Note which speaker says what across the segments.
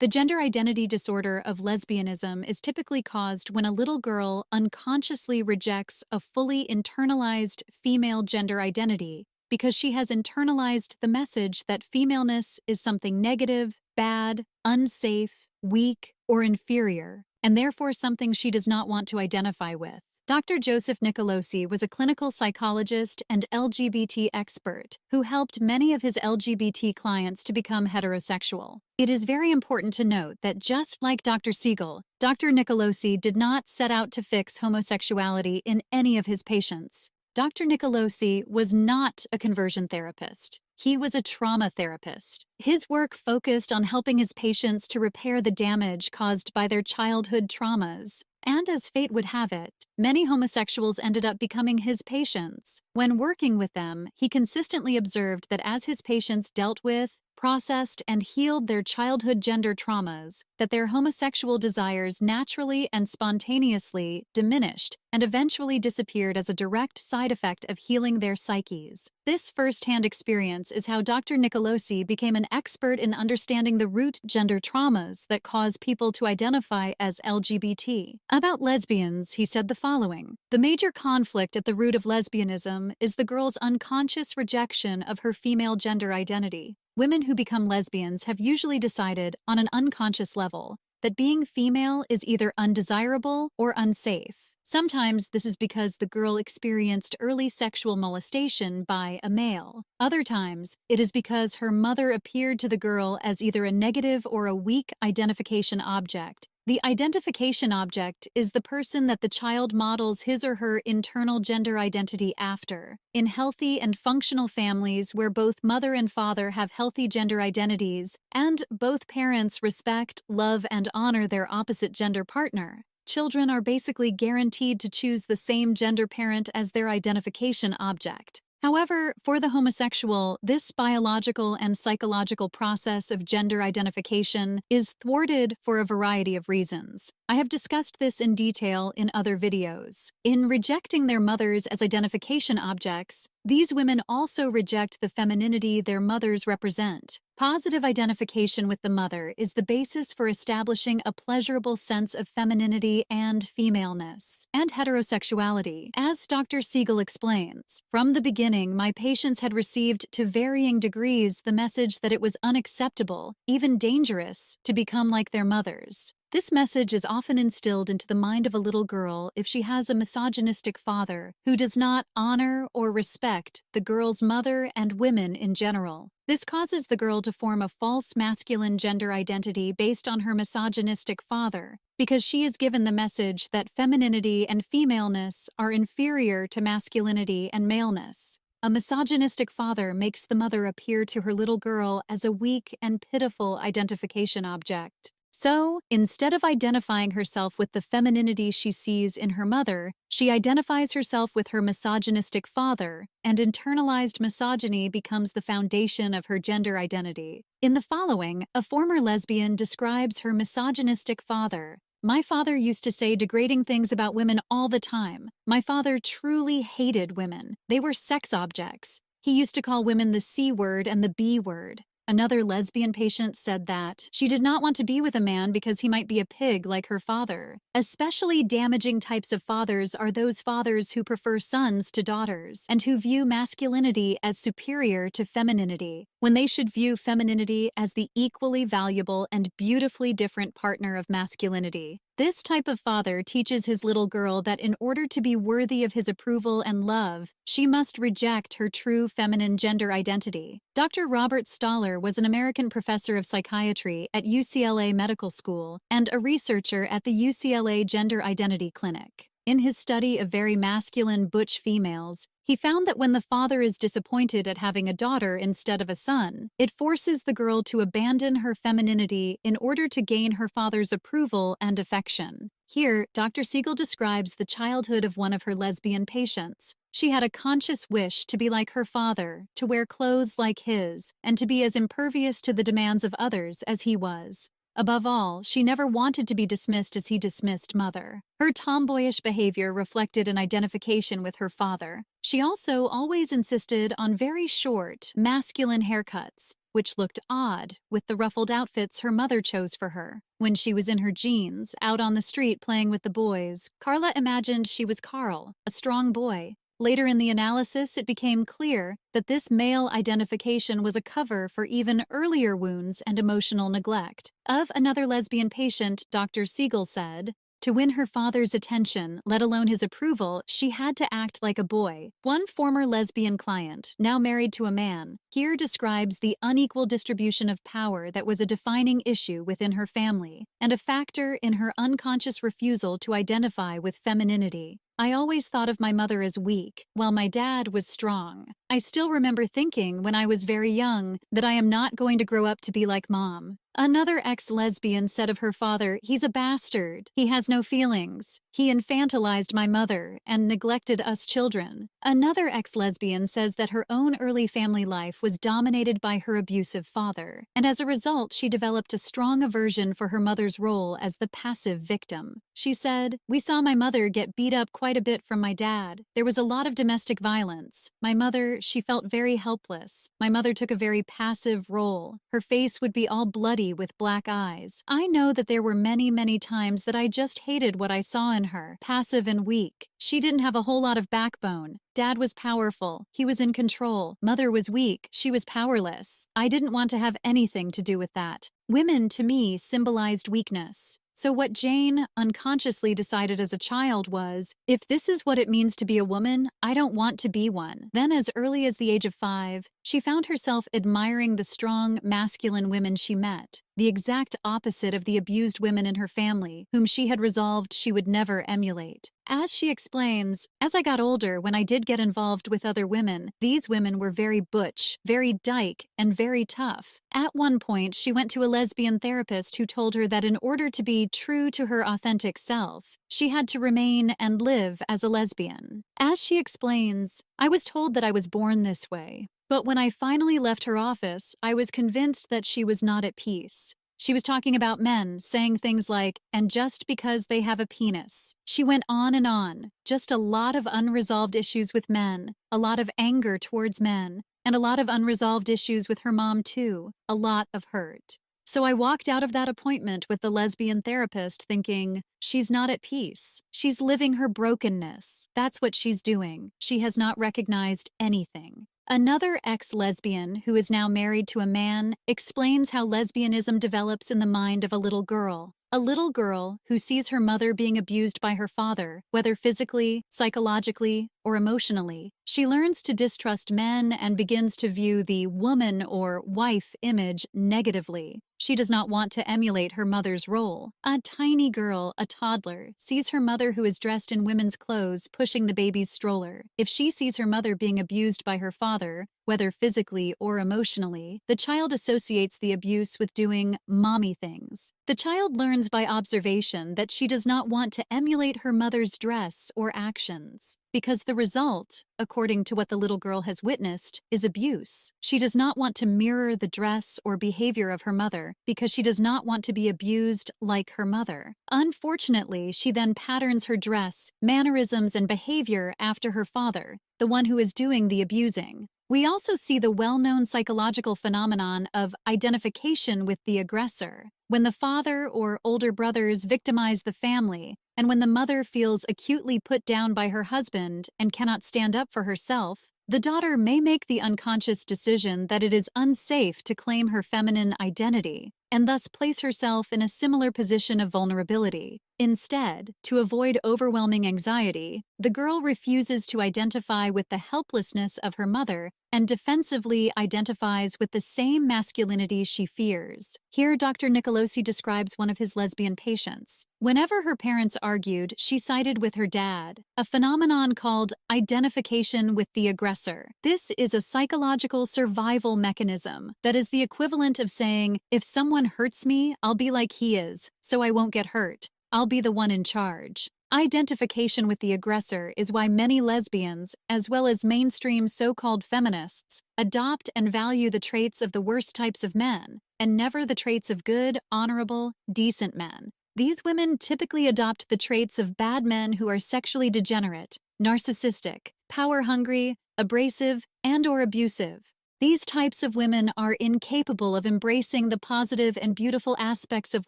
Speaker 1: The gender identity disorder of lesbianism is typically caused when a little girl unconsciously rejects a fully internalized female gender identity because she has internalized the message that femaleness is something negative, bad, unsafe, weak, or inferior, and therefore something she does not want to identify with. Dr. Joseph Nicolosi was a clinical psychologist and LGBT expert who helped many of his LGBT clients to become heterosexual. It is very important to note that just like Dr. Siegel, Dr. Nicolosi did not set out to fix homosexuality in any of his patients. Dr. Nicolosi was not a conversion therapist. He was a trauma therapist. His work focused on helping his patients to repair the damage caused by their childhood traumas. And as fate would have it, many homosexuals ended up becoming his patients. When working with them, he consistently observed that as his patients dealt with, processed, and healed their childhood gender traumas, that their homosexual desires naturally and spontaneously diminished and eventually disappeared as a direct side effect of healing their psyches. This first-hand experience is how Dr. Nicolosi became an expert in understanding the root gender traumas that cause people to identify as LGBT. About lesbians, he said the following: "The major conflict at the root of lesbianism is the girl's unconscious rejection of her female gender identity. Women who become lesbians have usually decided, on an unconscious level, that being female is either undesirable or unsafe. Sometimes this is because the girl experienced early sexual molestation by a male. Other times, it is because her mother appeared to the girl as either a negative or a weak identification object. The identification object is the person that the child models his or her internal gender identity after. In healthy and functional families where both mother and father have healthy gender identities and both parents respect, love, and honor their opposite gender partner, children are basically guaranteed to choose the same gender parent as their identification object. However, for the homosexual, this biological and psychological process of gender identification is thwarted for a variety of reasons. I have discussed this in detail in other videos. In rejecting their mothers as identification objects, these women also reject the femininity their mothers represent. Positive identification with the mother is the basis for establishing a pleasurable sense of femininity and femaleness, and heterosexuality. As Dr. Siegel explains, from the beginning, my patients had received to varying degrees the message that it was unacceptable, even dangerous, to become like their mothers. This message is often instilled into the mind of a little girl if she has a misogynistic father who does not honor or respect the girl's mother and women in general. This causes the girl to form a false masculine gender identity based on her misogynistic father, because she is given the message that femininity and femaleness are inferior to masculinity and maleness. A misogynistic father makes the mother appear to her little girl as a weak and pitiful identification object. So, instead of identifying herself with the femininity she sees in her mother, she identifies herself with her misogynistic father, and internalized misogyny becomes the foundation of her gender identity. In the following, a former lesbian describes her misogynistic father. "My father used to say degrading things about women all the time. My father truly hated women. They were sex objects. He used to call women the C word and the B word." Another lesbian patient said that she did not want to be with a man because he might be a pig like her father. Especially damaging types of fathers are those fathers who prefer sons to daughters and who view masculinity as superior to femininity, when they should view femininity as the equally valuable and beautifully different partner of masculinity. This type of father teaches his little girl that in order to be worthy of his approval and love, she must reject her true feminine gender identity. Dr. Robert Stoller was an American professor of psychiatry at UCLA Medical School and a researcher at the UCLA Gender Identity Clinic. In his study of very masculine butch females, he found that when the father is disappointed at having a daughter instead of a son, it forces the girl to abandon her femininity in order to gain her father's approval and affection. Here, Dr. Siegel describes the childhood of one of her lesbian patients. She had a conscious wish to be like her father, to wear clothes like his, and to be as impervious to the demands of others as he was. Above all, she never wanted to be dismissed as he dismissed Mother. Her tomboyish behavior reflected an identification with her father. She also always insisted on very short, masculine haircuts, which looked odd with the ruffled outfits her mother chose for her. When she was in her jeans, out on the street playing with the boys, Carla imagined she was Carl, a strong boy. Later in the analysis, it became clear that this male identification was a cover for even earlier wounds and emotional neglect. Of another lesbian patient, Dr. Siegel said, "To win her father's attention, let alone his approval, she had to act like a boy." One former lesbian client, now married to a man, here describes the unequal distribution of power that was a defining issue within her family and a factor in her unconscious refusal to identify with femininity. "I always thought of my mother as weak, while my dad was strong. I still remember thinking when I was very young that I am not going to grow up to be like Mom." Another ex-lesbian said of her father, "He's a bastard. He has no feelings. He infantilized my mother and neglected us children." Another ex-lesbian says that her own early family life was dominated by her abusive father, and as a result, she developed a strong aversion for her mother's role as the passive victim. She said, "We saw my mother get beat up quite a bit from my dad. There was a lot of domestic violence. My mother, she felt very helpless. My mother took a very passive role. Her face would be all bloody with black eyes. I know that there were many, many times that I just hated what I saw in her, passive and weak. She didn't have a whole lot of backbone. Dad was powerful. He was in control. Mother was weak. She was powerless. I didn't want to have anything to do with that." Women, to me, symbolized weakness. So what Jane unconsciously decided as a child was, if this is what it means to be a woman, I don't want to be one. Then as early as the age of 5, she found herself admiring the strong, masculine women she met, the exact opposite of the abused women in her family, whom she had resolved she would never emulate. As she explains, "As I got older, when I did get involved with other women, these women were very butch, very dyke, and very tough." At one point, she went to a lesbian therapist who told her that in order to be true to her authentic self, she had to remain and live as a lesbian. As she explains, "I was told that I was born this way. But when I finally left her office, I was convinced that she was not at peace." She was talking about men, saying things like, "and just because they have a penis." She went on, just a lot of unresolved issues with men, a lot of anger towards men, and a lot of unresolved issues with her mom too, a lot of hurt. So I walked out of that appointment with the lesbian therapist thinking, she's not at peace. She's living her brokenness. That's what she's doing. She has not recognized anything. Another ex-lesbian, who is now married to a man, explains how lesbianism develops in the mind of a little girl. A little girl who sees her mother being abused by her father, whether physically, psychologically, or emotionally. She learns to distrust men and begins to view the woman or wife image negatively. She does not want to emulate her mother's role. A tiny girl, a toddler, sees her mother who is dressed in women's clothes pushing the baby's stroller. If she sees her mother being abused by her father, whether physically or emotionally, the child associates the abuse with doing mommy things. The child learns by observation that she does not want to emulate her mother's dress or actions, because the result, according to what the little girl has witnessed, is abuse. She does not want to mirror the dress or behavior of her mother because she does not want to be abused like her mother. Unfortunately, she then patterns her dress, mannerisms, and behavior after her father, the one who is doing the abusing. We also see the well-known psychological phenomenon of identification with the aggressor. When the father or older brothers victimize the family, and when the mother feels acutely put down by her husband and cannot stand up for herself, the daughter may make the unconscious decision that it is unsafe to claim her feminine identity, and thus place herself in a similar position of vulnerability. Instead, to avoid overwhelming anxiety, the girl refuses to identify with the helplessness of her mother and defensively identifies with the same masculinity she fears. Here, Dr. Nicolosi describes one of his lesbian patients. Whenever her parents argued, she sided with her dad, a phenomenon called identification with the aggressor. This is a psychological survival mechanism that is the equivalent of saying, if someone hurts me, I'll be like he is, so I won't get hurt. I'll be the one in charge. Identification with the aggressor is why many lesbians, as well as mainstream so-called feminists, adopt and value the traits of the worst types of men, and never the traits of good, honorable, decent men. These women typically adopt the traits of bad men who are sexually degenerate, narcissistic, power-hungry, abrasive, and/or abusive. These types of women are incapable of embracing the positive and beautiful aspects of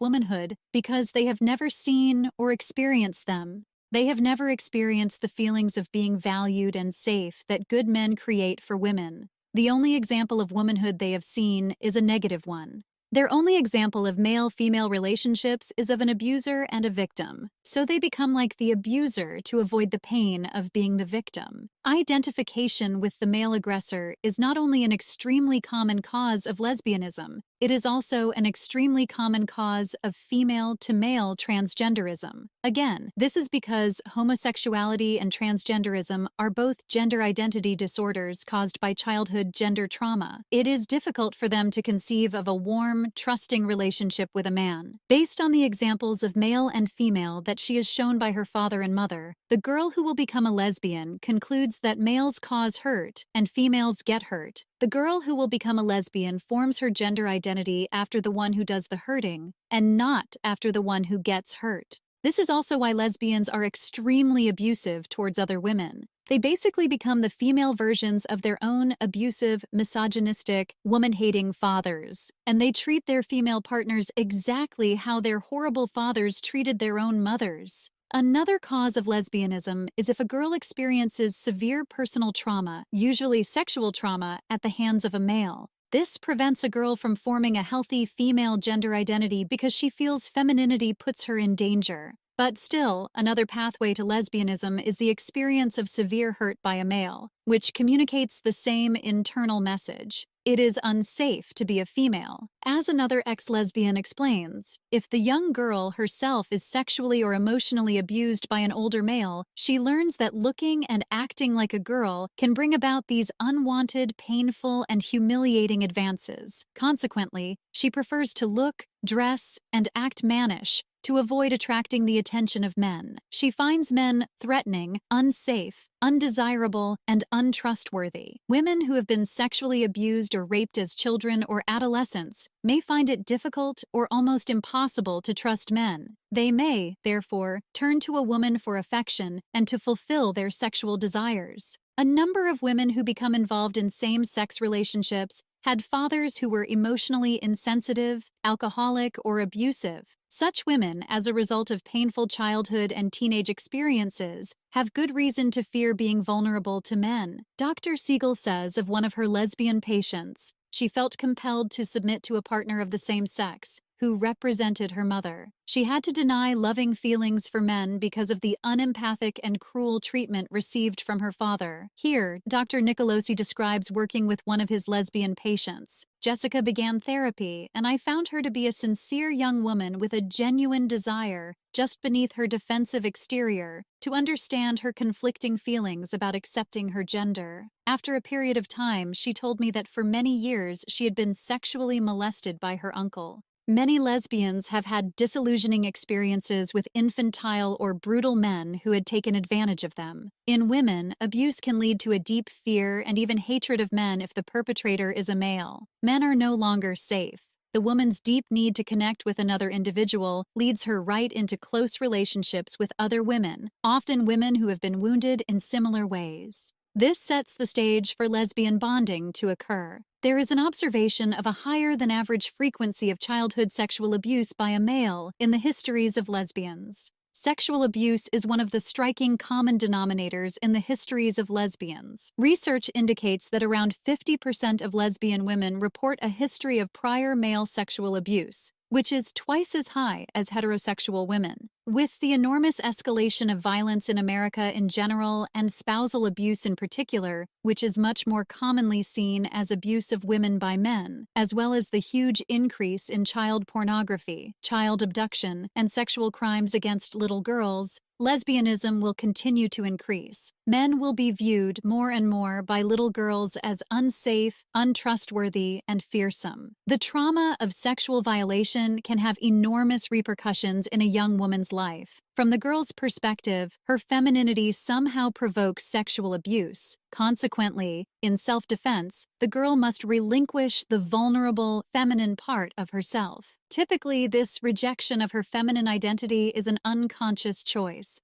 Speaker 1: womanhood because they have never seen or experienced them. They have never experienced the feelings of being valued and safe that good men create for women. The only example of womanhood they have seen is a negative one. Their only example of male-female relationships is of an abuser and a victim, so they become like the abuser to avoid the pain of being the victim. Identification with the male aggressor is not only an extremely common cause of lesbianism, it is also an extremely common cause of female-to-male transgenderism. Again, this is because homosexuality and transgenderism are both gender identity disorders caused by childhood gender trauma. It is difficult for them to conceive of a warm, trusting relationship with a man. Based on the examples of male and female that she is shown by her father and mother, the girl who will become a lesbian concludes that males cause hurt and females get hurt. The girl who will become a lesbian forms her gender identity after the one who does the hurting, and not after the one who gets hurt. This is also why lesbians are extremely abusive towards other women. They basically become the female versions of their own abusive, misogynistic, woman-hating fathers. And they treat their female partners exactly how their horrible fathers treated their own mothers. Another cause of lesbianism is if a girl experiences severe personal trauma, usually sexual trauma, at the hands of a male. This prevents a girl from forming a healthy female gender identity because she feels femininity puts her in danger. But still, another pathway to lesbianism is the experience of severe hurt by a male, which communicates the same internal message. It is unsafe to be a female. As another ex-lesbian explains, if the young girl herself is sexually or emotionally abused by an older male, she learns that looking and acting like a girl can bring about these unwanted, painful, and humiliating advances. Consequently, she prefers to look, dress, and act mannish to avoid attracting the attention of men. She finds men threatening, unsafe, undesirable, and untrustworthy. Women who have been sexually abused or raped as children or adolescents may find it difficult or almost impossible to trust men. They may, therefore, turn to a woman for affection and to fulfill their sexual desires. A number of women who become involved in same-sex relationships had fathers who were emotionally insensitive, alcoholic, or abusive. Such women, as a result of painful childhood and teenage experiences, have good reason to fear being vulnerable to men. Dr. Siegel says of one of her lesbian patients, she felt compelled to submit to a partner of the same sex, who represented her mother. She had to deny loving feelings for men because of the unempathic and cruel treatment received from her father. Here, Dr. Nicolosi describes working with one of his lesbian patients. Jessica began therapy, and I found her to be a sincere young woman with a genuine desire, just beneath her defensive exterior, to understand her conflicting feelings about accepting her gender. After a period of time, she told me that for many years she had been sexually molested by her uncle. Many lesbians have had disillusioning experiences with infantile or brutal men who had taken advantage of them. In women, abuse can lead to a deep fear and even hatred of men if the perpetrator is a male. Men are no longer safe. The woman's deep need to connect with another individual leads her right into close relationships with other women, often women who have been wounded in similar ways. This sets the stage for lesbian bonding to occur. There is an observation of a higher-than-average frequency of childhood sexual abuse by a male in the histories of lesbians. Sexual abuse is one of the striking common denominators in the histories of lesbians. Research indicates that around 50% of lesbian women report a history of prior male sexual abuse, which is twice as high as heterosexual women. With the enormous escalation of violence in America in general and spousal abuse in particular, which is much more commonly seen as abuse of women by men, as well as the huge increase in child pornography, child abduction, and sexual crimes against little girls, lesbianism will continue to increase. Men will be viewed more and more by little girls as unsafe, untrustworthy, and fearsome. The trauma of sexual violation can have enormous repercussions in a young woman's life. From the girl's perspective, her femininity somehow provokes sexual abuse. Consequently, in self-defense, the girl must relinquish the vulnerable, feminine part of herself. Typically, this rejection of her feminine identity is an unconscious choice.